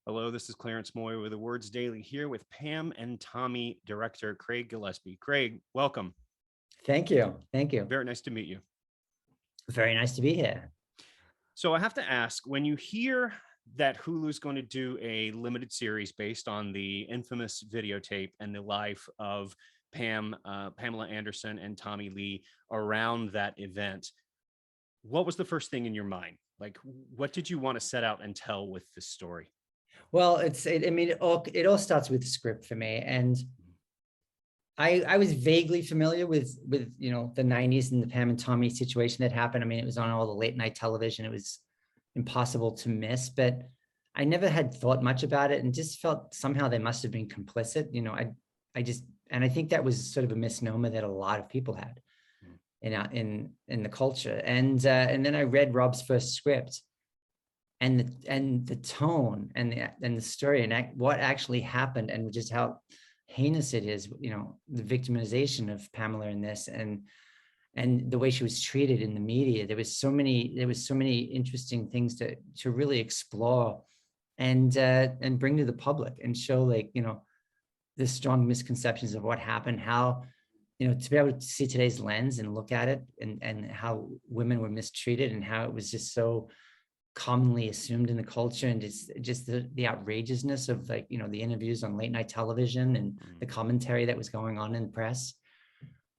Hello, this is Clarence Moye with the Words Daily here with Pam and Tommy director Craig Gillespie. Craig, welcome. Thank you. Thank you. Very nice to meet you. Very nice to be here. So I have to ask, when you hear that Hulu's going to do a limited series based on the infamous videotape and the life of Pamela Anderson and Tommy Lee around that event, what was the first thing in your mind? Like, what did you want to set out and tell with this story? Well, it all starts with the script for me, and I was vaguely familiar with the 90s and the Pam and Tommy situation that happened. I mean, it was on all the late night television. It was impossible to miss, but I never had thought much about it and just felt somehow they must have been complicit. I think that was sort of a misnomer that a lot of people had in the culture. And then I read Rob's first script, and the tone and the story and what actually happened, and just how heinous it is, the victimization of Pamela in this, and the way she was treated in the media. There was so many interesting things to really explore and bring to the public and show, the strong misconceptions of what happened, how, to be able to see today's lens and look at it, and how women were mistreated and how it was just so commonly assumed in the culture, and just the outrageousness of the interviews on late night television and the commentary that was going on in the press.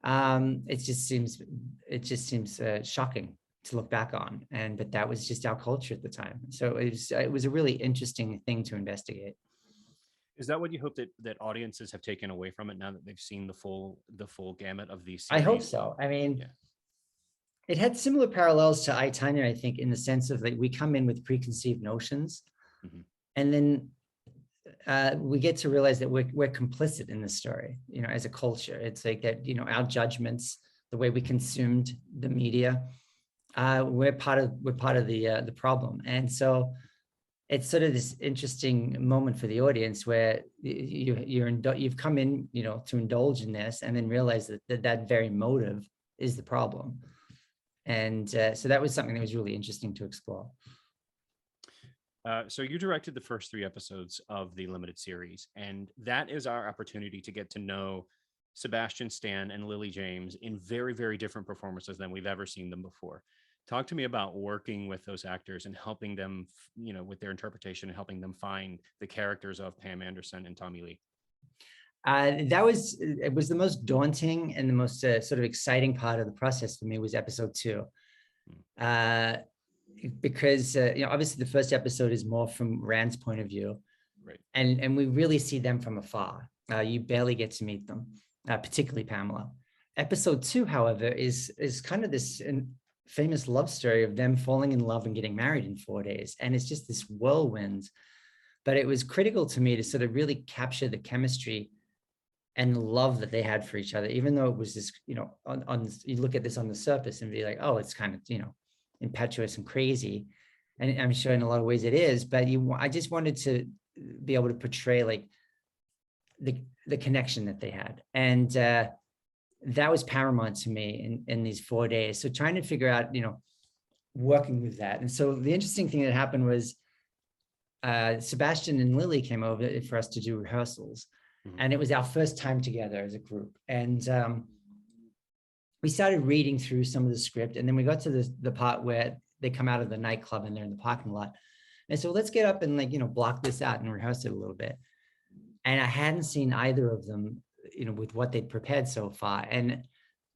It just seems shocking to look back on, but that was just our culture at the time. So it was a really interesting thing to investigate. Is that what you hope that audiences have taken away from it now that they've seen the full gamut of these I series? hope so. I mean, yeah. It had similar parallels to I, Tonya, I think, in the sense of we come in with preconceived notions, and then we get to realize that we're complicit in this story, as a culture. It's like that, our judgments, the way we consumed the media, we're part of the problem. And so it's sort of this interesting moment for the audience where you've come in, to indulge in this, and then realize that very motive is the problem. And so that was something that was really interesting to explore. So you directed the first 3 episodes of the limited series, and that is our opportunity to get to know Sebastian Stan and Lily James in very, very different performances than we've ever seen them before. Talk to me about working with those actors and helping them, with their interpretation, and helping them find the characters of Pam Anderson and Tommy Lee. It was the most daunting and the most sort of exciting part of the process for me was episode 2. Because obviously the first episode is more from Rand's point of view, right? And we really see them from afar. You barely get to meet them, particularly Pamela. Episode 2, however, is kind of this famous love story of them falling in love and getting married in 4 days, and it's just this whirlwind. But it was critical to me to sort of really capture the chemistry and the love that they had for each other, even though it was this, you look at this on the surface and be like, oh, it's kind of, impetuous and crazy. And I'm sure in a lot of ways it is, but I just wanted to be able to portray the connection that they had. And that was paramount to me in these 4 days. So trying to figure out, working with that. And so the interesting thing that happened was Sebastian and Lily came over for us to do rehearsals. And it was our first time together as a group. And we started reading through some of the script, and then we got to the part where they come out of the nightclub and they're in the parking lot. And so let's get up and block this out and rehearse it a little bit. And I hadn't seen either of them, with what they'd prepared so far. And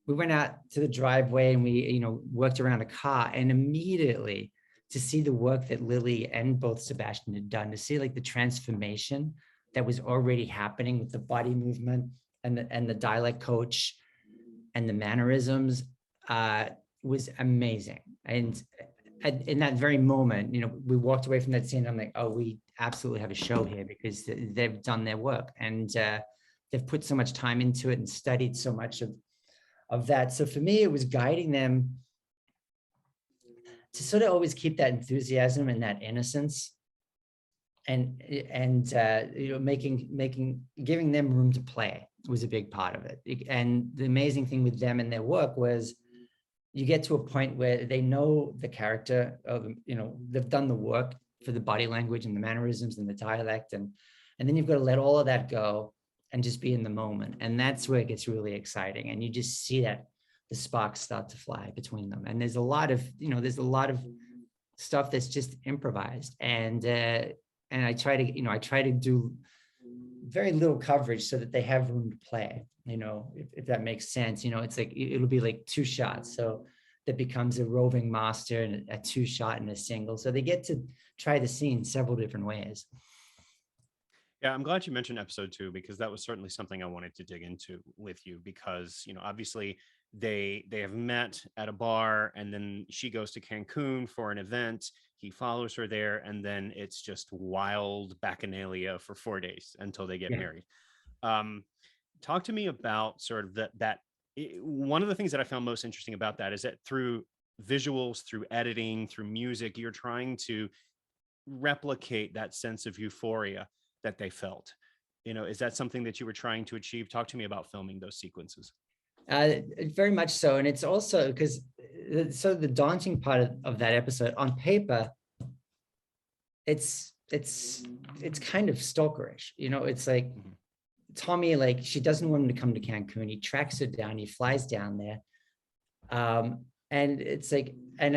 we went out to the driveway and we, worked around a car, and immediately to see the work that Lily and both Sebastian had done, to see the transformation that was already happening with the body movement and the dialect coach and the mannerisms was amazing. And in that very moment, we walked away from that scene. I'm like, oh, we absolutely have a show here, because they've done their work, and they've put so much time into it and studied so much of that. So for me, it was guiding them to sort of always keep that enthusiasm and that innocence, and giving them room to play was a big part of it. And the amazing thing with them and their work was you get to a point where they know the character of, they've done the work for the body language and the mannerisms and the dialect, and then you've got to let all of that go and just be in the moment. And that's where it gets really exciting. And you just see that the sparks start to fly between them. And there's a lot of stuff that's just improvised. And I try to do very little coverage so that they have room to play, if that makes sense. It's like, it'll be like 2 shots. So that becomes a roving master and a 2 shot and a single. So they get to try the scene several different ways. Yeah, I'm glad you mentioned episode 2, because that was certainly something I wanted to dig into with you, because, obviously they have met at a bar, and then she goes to Cancun for an event. He follows her there, and then it's just wild bacchanalia for 4 days until they get married. Talk to me about sort of one of the things that I found most interesting about that is that through visuals, through editing, through music, you're trying to replicate that sense of euphoria that they felt. Is that something that you were trying to achieve? Talk to me about filming those sequences. Very much so. And it's also because the daunting part of that episode, on paper, it's kind of stalkerish. It's like Tommy, like, she doesn't want him to come to Cancun. He tracks her down. He flies down there. And it's like, and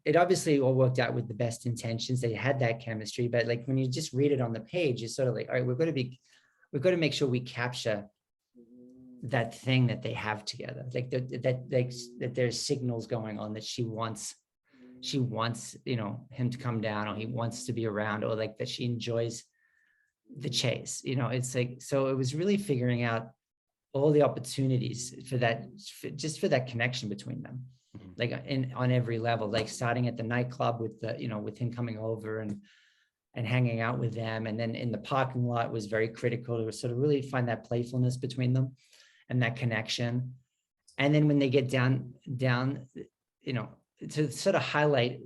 it obviously all worked out with the best intentions. They had that chemistry, but like, when you just read it on the page, it's sort of like, all right, we've got to make sure we capture that thing that they have together. Like that there's signals going on that she wants, him to come down, or he wants to be around, or like that she enjoys the chase. It's like, so it was really figuring out all the opportunities for that, just for that connection between them, like on every level, like starting at the nightclub with with him coming over and hanging out with them. And then in the parking lot was very critical to sort of really find that playfulness between them and that connection. And then when they get down, to sort of highlight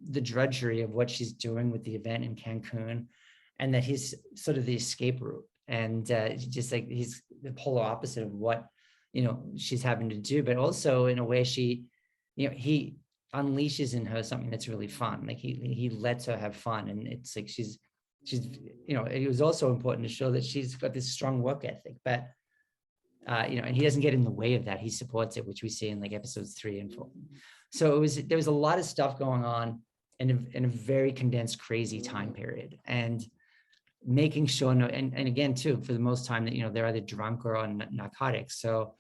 the drudgery of what she's doing with the event in Cancun, and that he's sort of the escape route. And just like, he's the polar opposite of what, she's having to do, but also in a way he unleashes in her something that's really fun. Like he lets her have fun. And it's like, she's, it was also important to show that she's got this strong work ethic, but, and he doesn't get in the way of that. He supports it, which we see in like episodes 3 and 4. So there was a lot of stuff going on in a very condensed, crazy time period. And making sure, and again, too, for the most time that, they're either drunk or on narcotics. So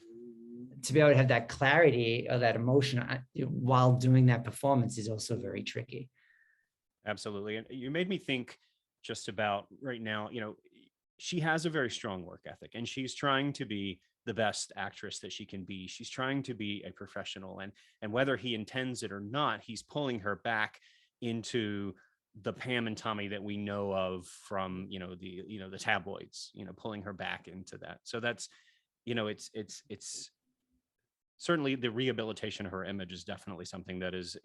to be able to have that clarity or that emotion while doing that performance is also very tricky. Absolutely. And you made me think just about right now, she has a very strong work ethic, and she's trying to be the best actress that she can be. She's trying to be a professional, and whether he intends it or not, he's pulling her back into the Pam and Tommy that we know of from, the tabloids, pulling her back into that. So that's, it's certainly the rehabilitation of her image is definitely something that is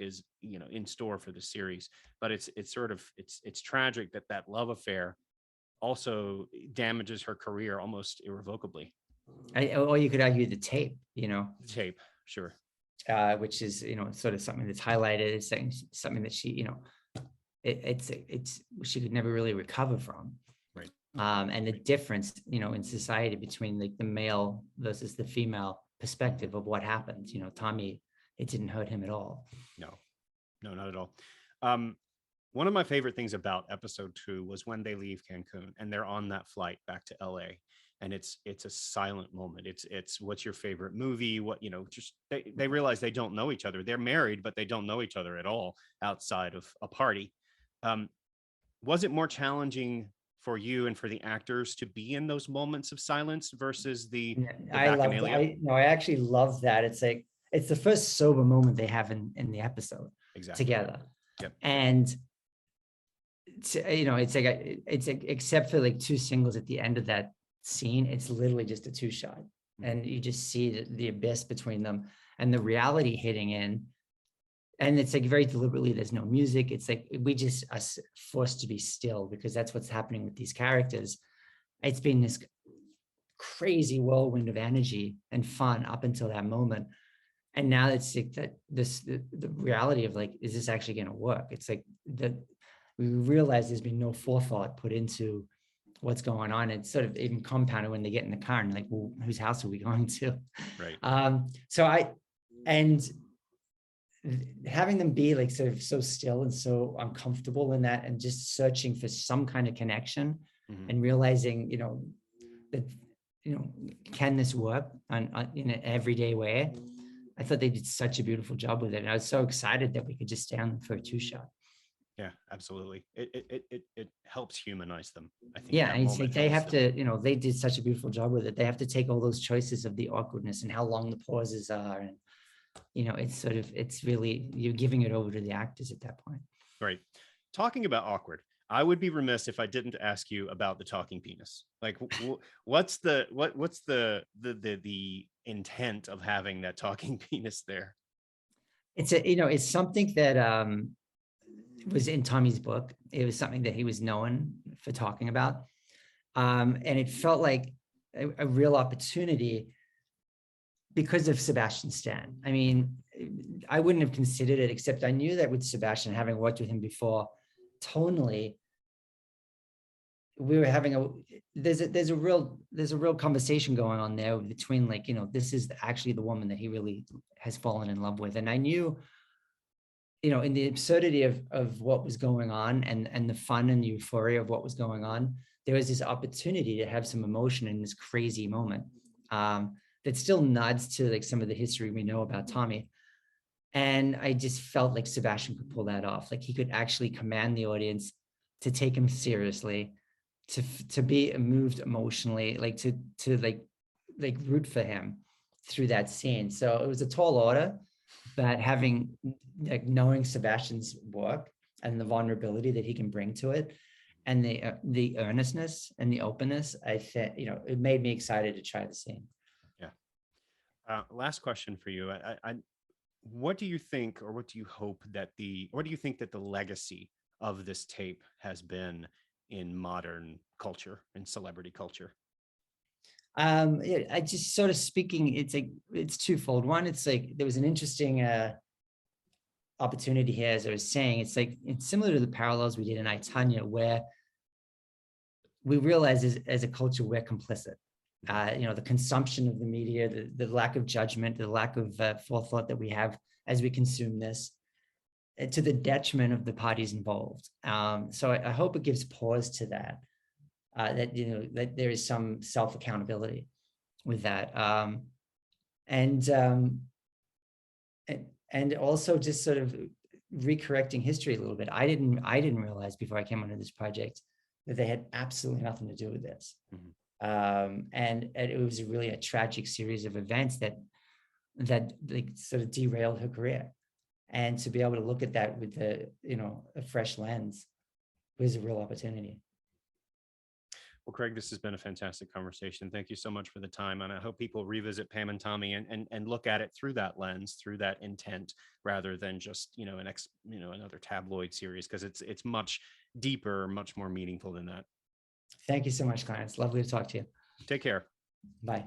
in store for the series. But it's tragic that love affair also damages her career almost irrevocably. Or you could argue the tape, The tape, sure. Which is, sort of something that's highlighted as saying something that she, it's she could never really recover from. Right. And the difference, in society between like the male versus the female perspective of what happened. Tommy, it didn't hurt him at all. No, not at all. One of my favorite things about episode 2 was when they leave Cancun and they're on that flight back to LA. And it's a silent moment. It's what's your favorite movie? What, just they realize they don't know each other. They're married, but they don't know each other at all outside of a party. Was it more challenging for you and for the actors to be in those moments of silence versus the bacchanalia? I actually love that. It's like, it's the first sober moment they have in the episode together. Yep. And it's like, except for like 2 singles at the end of that scene, it's literally just a 2 shot, and you just see the abyss between them and the reality hitting in. And it's like very deliberately, there's no music. It's like we just are forced to be still, because that's what's happening with these characters. It's been this crazy whirlwind of energy and fun up until that moment, and now it's like that the reality of like, is this actually going to work? It's like we realize there's been no forethought put into what's going on. It's sort of even compounded when they get in the car and like, well, whose house are we going to? Right. And having them be like sort of so still and so uncomfortable in that, and just searching for some kind of connection, and realizing, that, can this work in an everyday way? I thought they did such a beautiful job with it. And I was so excited that we could just stay on them for a 2-shot. Yeah, absolutely. It helps humanize them. I think. Yeah, and it's like they have to, they did such a beautiful job with it. They have to take all those choices of the awkwardness and how long the pauses are, and it's really, you're giving it over to the actors at that point. Right. Talking about awkward, I would be remiss if I didn't ask you about the talking penis. Like, what's the intent of having that talking penis there? It's something that was in Tommy's book. It was something that he was known for talking about. And it felt like a real opportunity because of Sebastian Stan. I mean, I wouldn't have considered it, except I knew that with Sebastian, having worked with him before, tonally, we were having there's a real conversation going on there between, like, this is actually the woman that he really has fallen in love with. And I knew, in the absurdity of what was going on, and the fun and euphoria of what was going on, there was this opportunity to have some emotion in this crazy moment that still nods to like some of the history we know about Tommy. And I just felt like Sebastian could pull that off. Like he could actually command the audience to take him seriously, to be moved emotionally, like to root for him through that scene. So it was a tall order, but having, like, knowing Sebastian's work and the vulnerability that he can bring to it, and the earnestness and the openness, I think, it made me excited to try the scene. Yeah. Last question for you. What do you think, or what do you hope that what do you think that the legacy of this tape has been in modern culture and celebrity culture? I just sort of speaking, it's twofold. One, it's like there was an interesting opportunity here, as I was saying. It's like, it's similar to the parallels we did in Tonya, where we realize as a culture we're complicit. The consumption of the media, the lack of judgment, the lack of forethought that we have as we consume this, to the detriment of the parties involved. So I hope it gives pause to that, that there is some self-accountability with that. And also just sort of recorrecting history a little bit. I didn't realize before I came onto this project that they had absolutely nothing to do with this. And it was really a tragic series of events that like sort of derailed her career. And to be able to look at that with a fresh lens was a real opportunity. Well, Craig, this has been a fantastic conversation. Thank you so much for the time. And I hope people revisit Pam and Tommy and look at it through that lens, through that intent, rather than just, another tabloid series, because it's much deeper, much more meaningful than that. Thank you so much, Clarence. Lovely to talk to you. Take care. Bye.